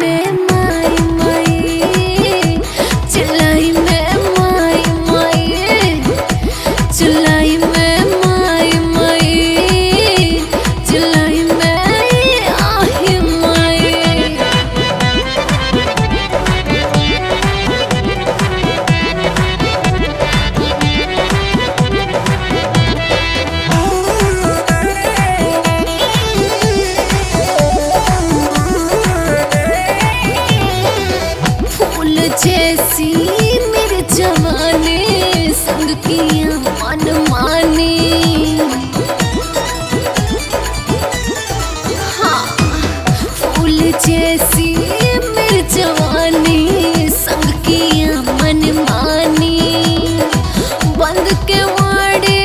में माई माई, चिल्लाई में माई माई, चिल्लाई में माई माई, चिल्लाई में आही माई। फूल जैसी मेरे जवाने संग किया मन माने, हाँ फूल जैसी मेरे जवाने संग किया मन माने। बंद के वाड़े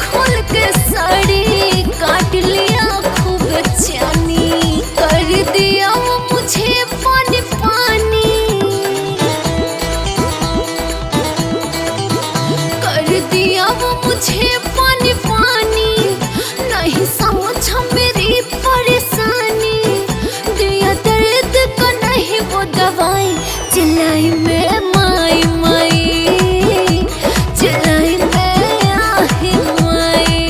खोल के साड़ी काट लिया खूब जानी, कर दिया वो मुझे पानी पानी, कर दिया वो मुझे पानी पानी। नहीं समझा मेरी परेशानी, दिया दर्द का नहीं वो दवाई। चिल्लाई में माई माई, चिल्लाई में आही माई।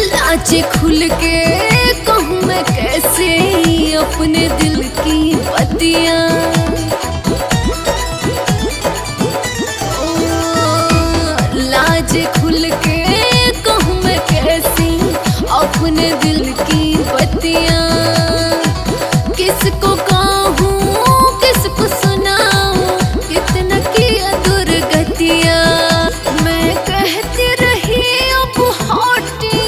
लाज खुल के कहूँ मैं कैसे अपने दिल की बतियाँ, लाज खुल के कहूँ मैं कैसे अपने दिल की बतियाँ। किसको कहूँ किसको सुनाऊँ, कितना किया दुर्गतियाँ। मैं कहती रही अब हौटी,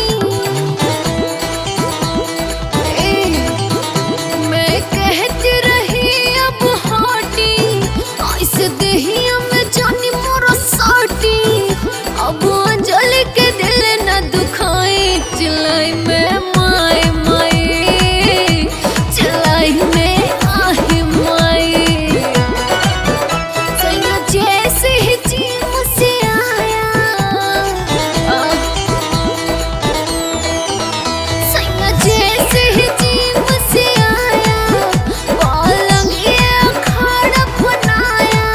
मैं कहती रही अब हौटी, ऐसे दहिया में जानी मोरा साटी। अब अंजलि के दिल न दुखाए, चिल्लाई में माई माई, चिल्लाई में आही माई। सैया जैसे ही चीम से आया, सैया जैसे ही चीम से आया, पलंग ये अखाड़ा बनाया।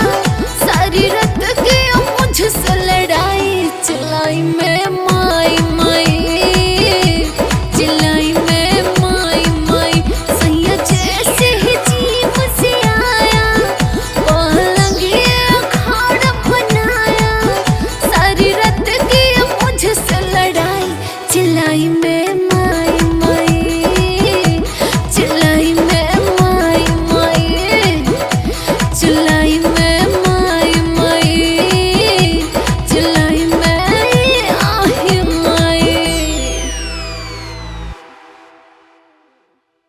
सारी रात की मुझसे लड़ाई, चिल्लाई में माई माई, चिल्लाई में माई माई। सैया जैसे ही चीम से आया, पलंग ये अखाड़ा बनाया। सारी रात की मुझसे लड़ाई, चिल्लाई में